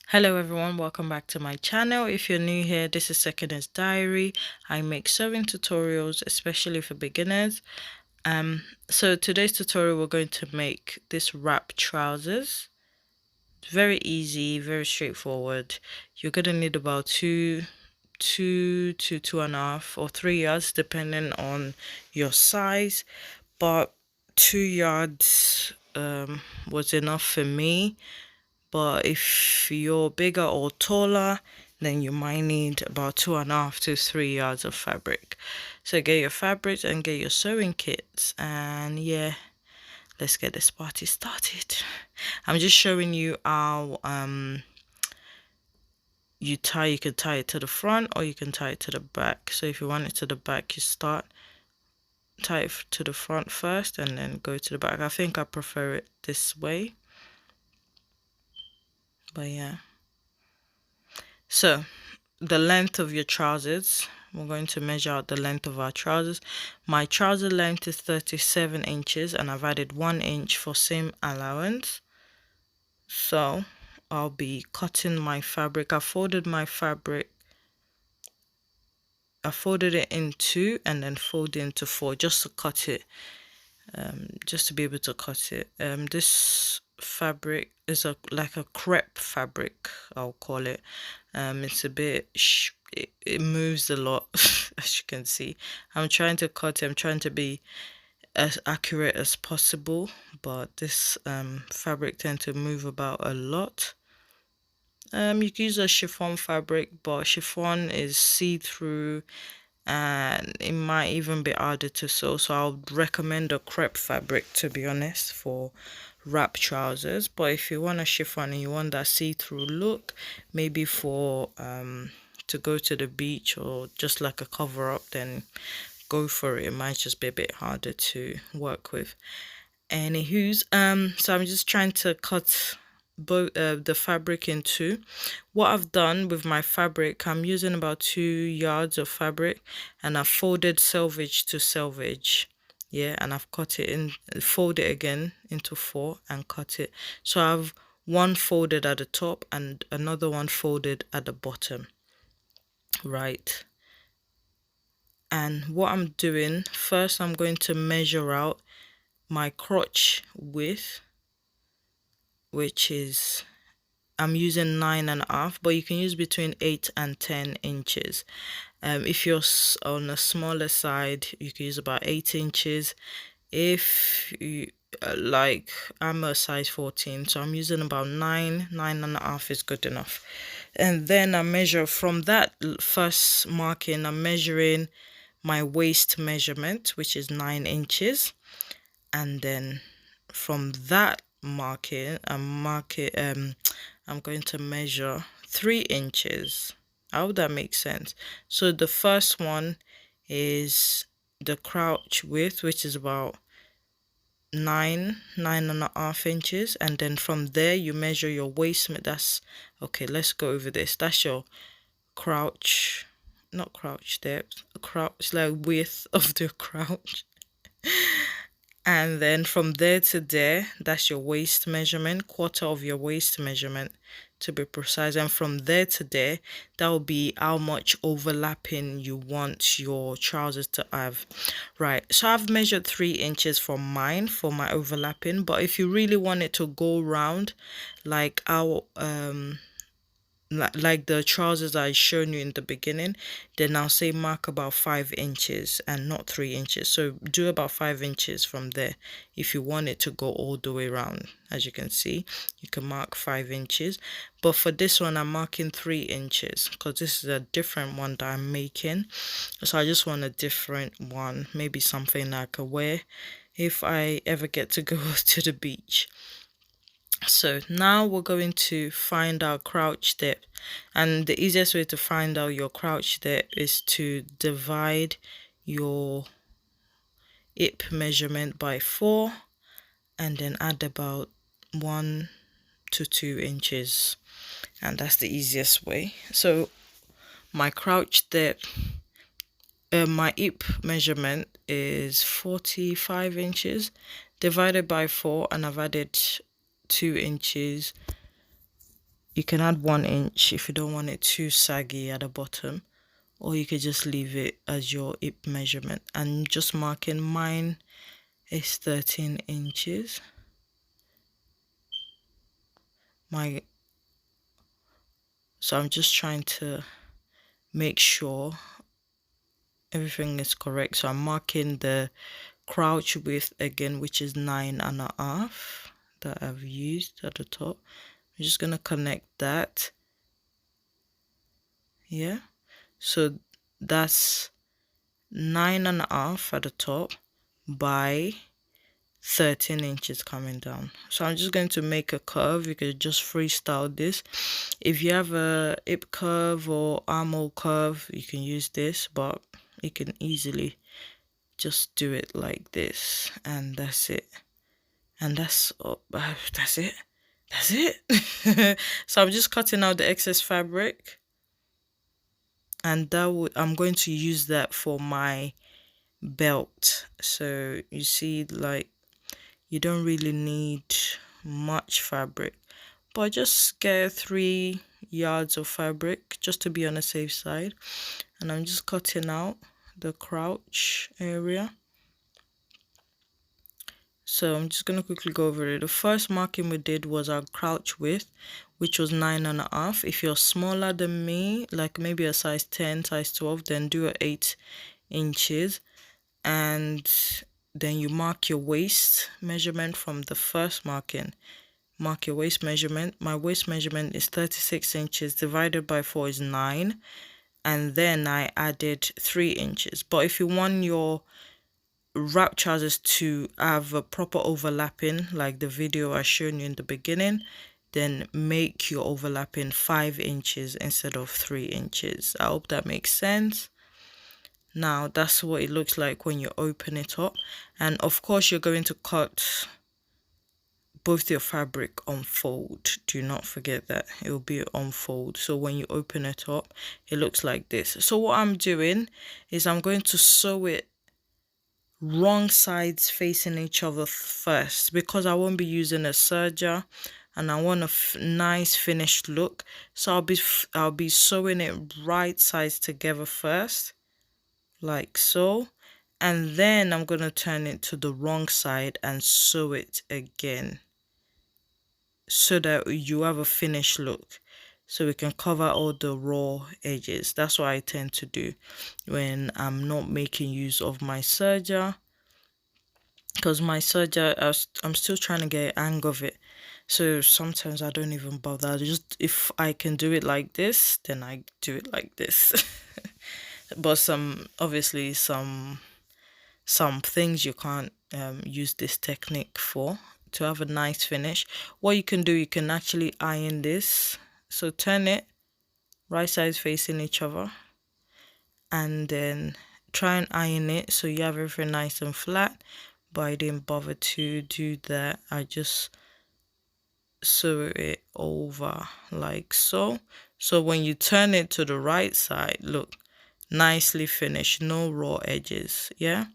Hello everyone, welcome back to my channel. If you're new here, this is Seconders Diary. I make sewing tutorials, especially for beginners. So today's tutorial we're going to make this wrap trousers. Very easy, very straightforward. You're gonna need about two to 2.5 or 3 yards, depending on your size. But 2 yards was enough for me. But if you're bigger or taller, then you might need about 2.5 to 3 yards of fabric. So get your fabrics and get your sewing kits, and yeah, let's get this party started. I'm just showing you how you can tie it to the front or you can tie it to the back. So if you want it to the back, you tie it to the front first and then go to the back. I think I prefer it this way, but yeah. So the length of your trousers, we're going to measure out the length of our trousers. My trouser length is 37 inches and I've added 1 inch for seam allowance. So I'll be cutting my fabric. I folded it in two and then fold it into four just to cut it, just to be able to cut it. This fabric is like a crepe fabric, I'll call it. It's a bit it moves a lot as you can see. I'm trying to cut it, I'm trying to be as accurate as possible, but this fabric tends to move about a lot. You can use a chiffon fabric, but chiffon is see-through and it might even be harder to sew, so I'll recommend a crepe fabric, to be honest, for wrap trousers. But if you want a chiffon and you want that see-through look, maybe for to go to the beach or just like a cover up, then go for it. It might just be a bit harder to work with. Anywho's so I'm just trying to cut both the fabric in two. What I've done with my fabric, I'm using about 2 yards of fabric and I've folded selvage to selvage, yeah, and I've cut it in, fold it again into four and cut it. So I've one folded at the top and another one folded at the bottom, right? And what I'm doing first, I'm going to measure out my crotch width, which is, I'm using 9.5, but you can use between 8 and 10 inches. If you're on a smaller side, you can use about 8 inches. If you like, I'm a size 14, so I'm using about 9.5 is good enough. And then I measure from that first marking, I'm measuring my waist measurement, which is 9 inches, and then from that marking, I'm going to measure 3 inches. I hope that makes sense. So the first one is the crouch width, which is about 9.5 inches, and then from there you measure your waist. That's okay. Let's go over this. That's your crouch, not crouch depth, crouch like width of the crouch. And then from there to there, that's your waist measurement, quarter of your waist measurement to be precise. And from there to there, that will be how much overlapping you want your trousers to have. Right, so I've measured 3 inches for mine for my overlapping, but if you really want it to go round like our like the trousers I shown you in the beginning, then I'll say mark about 5 inches and not 3 inches. So do about 5 inches from there if you want it to go all the way around. As you can see, you can mark 5 inches, but for this one I'm marking 3 inches because this is a different one that I'm making. So I just want a different one, maybe something I could wear if I ever get to go to the beach. So now we're going to find our crouch depth, and the easiest way to find out your crouch depth is to divide your hip measurement by 4 and then add about 1 to 2 inches, and that's the easiest way. So my crouch depth, my hip measurement is 45 inches divided by 4, and I've added 2 inches you can add 1 inch if you don't want it too saggy at the bottom, or you could just leave it as your hip measurement. And just marking, mine is 13 inches. So I'm just trying to make sure everything is correct. So I'm marking the crouch width again, which is 9.5 that I've used at the top. I'm just gonna connect that. Yeah, so that's 9.5 at the top by 13 inches coming down. So I'm just going to make a curve. You could just freestyle this. If you have a hip curve or armhole curve, you can use this, but you can easily just do it like this, and that's it. And that's it. That's it. So I'm just cutting out the excess fabric, and I'm going to use that for my belt. So you see, like, you don't really need much fabric, but just get 3 yards of fabric just to be on the safe side. And I'm just cutting out the crouch area. So I'm just going to quickly go over it. The first marking we did was our crouch width, which was 9.5. If you're smaller than me, like maybe a size 10, size 12, then do 8 inches. And then you mark your waist measurement from the first marking. Mark your waist measurement. My waist measurement is 36 inches divided by 4 is 9. And then I added 3 inches. But if you want your wrap trousers to have a proper overlapping, like the video I showed you in the beginning, then make your overlapping 5 inches instead of 3 inches. I hope that makes sense. Now that's what it looks like when you open it up. And of course you're going to cut both your fabric on fold. Do not forget that it will be on fold. So when you open it up, it looks like this. So what I'm doing is I'm going to sew it wrong sides facing each other first, because I won't be using a serger and I want a nice finished look. So I'll be sewing it right sides together first, like so, and then I'm going to turn it to the wrong side and sew it again so that you have a finished look, so we can cover all the raw edges. That's what I tend to do when I'm not making use of my serger, because my serger, I'm still trying to get an hang of it. So sometimes I don't even bother. Just if I can do it like this, then I do it like this. But obviously some things you can't use this technique for to have a nice finish. What you can do, you can actually iron this. So turn it right sides facing each other, and then try and iron it so you have everything nice and flat. But I didn't bother to do that. I just sew it over like so. So when you turn it to the right side, look, nicely finished, no raw edges. Yeah,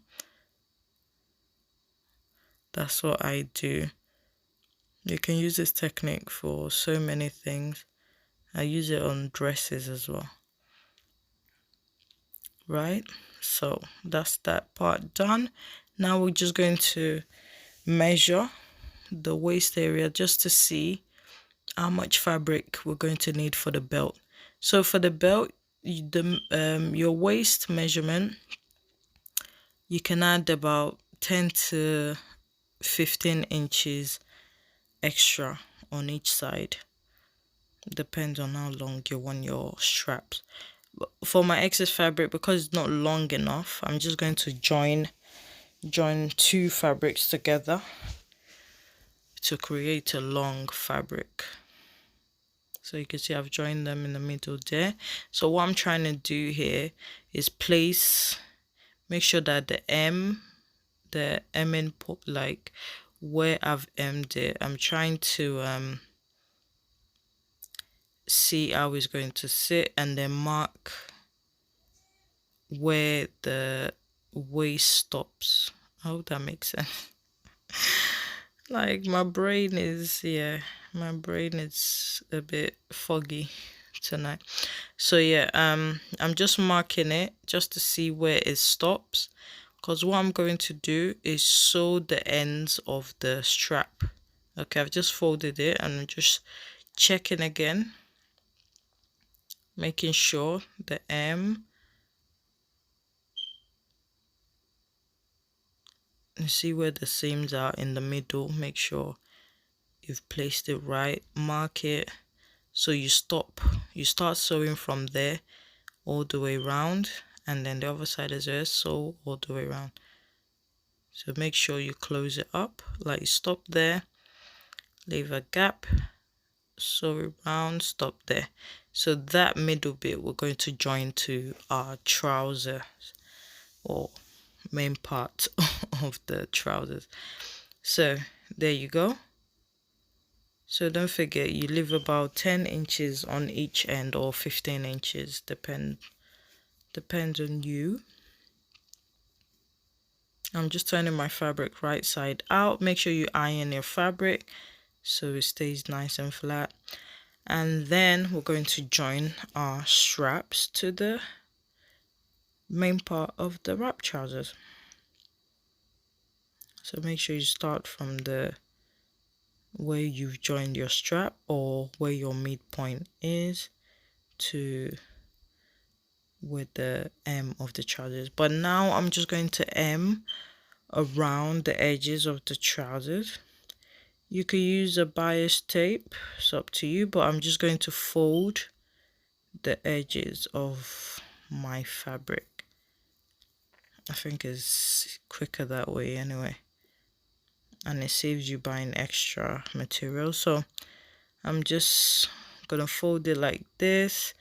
that's what I do. You can use this technique for so many things. I use it on dresses as well. Right, so that's that part done. Now we're just going to measure the waist area just to see how much fabric we're going to need for the belt. So for the belt, your waist measurement, you can add about 10 to 15 inches extra on each side. Depends on how long you want your straps. For my excess fabric, because it's not long enough, I'm just going to join 2 fabrics together to create a long fabric. So you can see I've joined them in the middle there. So what I'm trying to do here is make sure that the M input, like where I've emmed it, I'm trying to see how it's going to sit, and then mark where the waist stops. I hope that makes sense. Like my brain is, yeah, my brain is a bit foggy tonight. So yeah, I'm just marking it just to see where it stops, because what I'm going to do is sew the ends of the strap. Okay, I've just folded it and I'm just checking again, making sure the M, you see where the seams are in the middle, make sure you've placed it right, mark it. So you start sewing from there all the way around, and then the other side as well, sew all the way around. So make sure you close it up, like stop there, leave a gap, sew around, stop there. So that middle bit we're going to join to our trousers, or main part of the trousers. So there you go. So don't forget, you leave about 10 inches on each end, or 15 inches, depends on you. I'm just turning my fabric right side out. Make sure you iron your fabric so it stays nice and flat. And then we're going to join our straps to the main part of the wrap trousers. So make sure you start from the where you've joined your strap, or where your midpoint is, to with the M of the trousers. But now I'm just going to M around the edges of the trousers. You could use a bias tape, it's up to you, but I'm just going to fold the edges of my fabric. I think it's quicker that way anyway, and it saves you buying extra material. So I'm just gonna fold it like this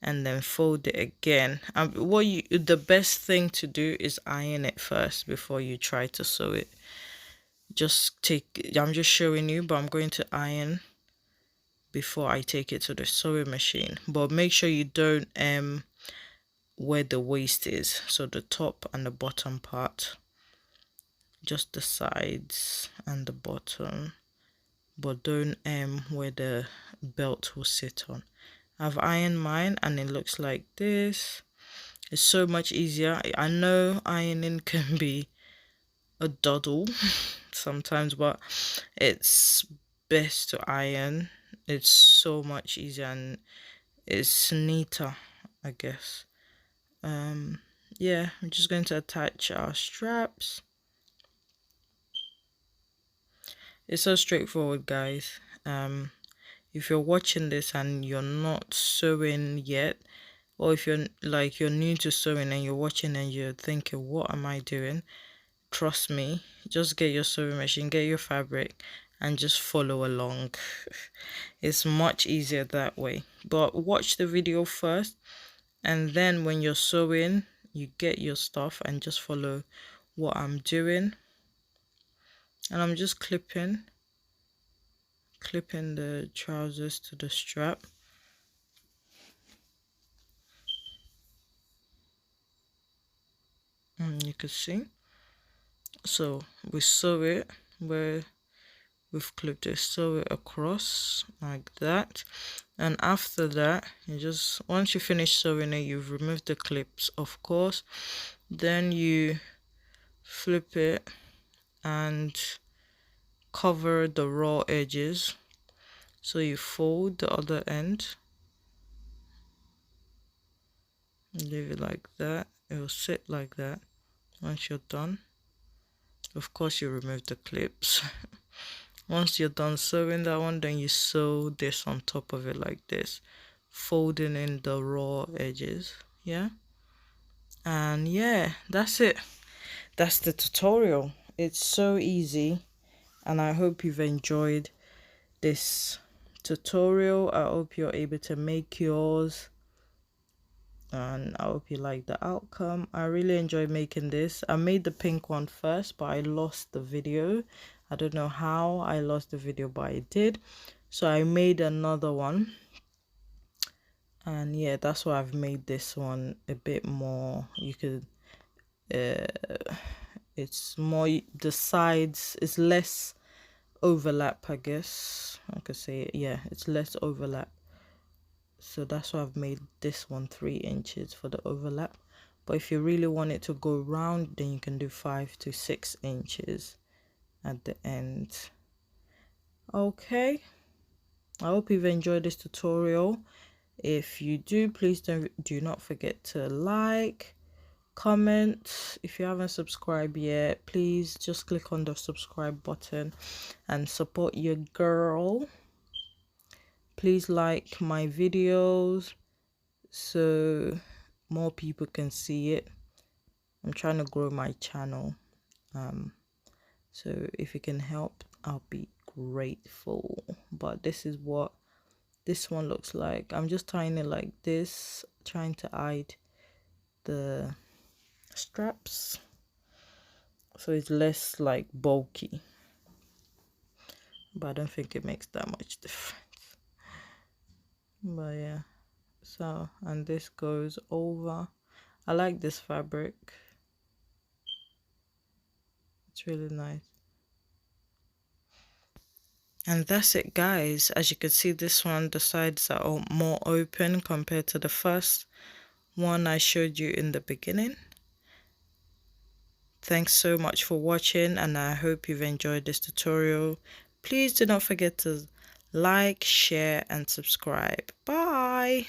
and then fold it again. The best thing to do is iron it first before you try to sew it. I'm just showing you, but I'm going to iron before I take it to the sewing machine. But make sure you don't where the waist is, so the top and the bottom part, just the sides and the bottom, but don't where the belt will sit on. I've ironed mine and it looks like this. It's so much easier. I know ironing can be a doddle sometimes, but it's best to iron. It's so much easier and it's neater, I guess. Yeah, I'm just going to attach our straps. It's so straightforward, guys. If you're watching this and you're not sewing yet, or if you're new to sewing and you're watching and you're thinking, what am I doing? Trust me, just get your sewing machine, get your fabric, and just follow along. It's much easier that way. But watch the video first, and then when you're sewing, you get your stuff and just follow what I'm doing. And I'm just clipping the trousers to the strap. And you can see, so we sew it where we've clipped it, sew it across like that. And after that, once you finish sewing it, you've removed the clips, of course, then you flip it and cover the raw edges. So you fold the other end, leave it like that. It will sit like that. Once you're done, of course, you remove the clips. Once you're done sewing that one, then you sew this on top of it like this, folding in the raw edges. Yeah, and yeah, that's it. That's the tutorial. It's so easy, and I hope you've enjoyed this tutorial. I hope you're able to make yours, and I hope you like the outcome. I really enjoyed making this. I made the pink one first, but I lost the video. I don't know how I lost the video, but I did. So I made another one, and yeah, that's why I've made this one a bit more. You could it's more, the sides is less overlap, I guess I could say it. Yeah, it's less overlap, so that's why I've made this one 3 inches for the overlap. But if you really want it to go round, then you can do 5 to 6 inches at the end. Okay, I hope you've enjoyed this tutorial. If you do, please do not forget to like, comment. If you haven't subscribed yet, please just click on the subscribe button and support your girl. Please like my videos so more people can see it. I'm trying to grow my channel, so if you can help, I'll be grateful. But this is what this one looks like. I'm just tying it like this, trying to hide the straps so it's less like bulky, but I don't think it makes that much difference. But yeah, so, and this goes over. I like this fabric, it's really nice. And that's it, guys. As you can see, this one, the sides are all more open compared to the first one I showed you in the beginning. Thanks so much for watching, and I hope you've enjoyed this tutorial. Please do not forget to like, share and subscribe. Bye.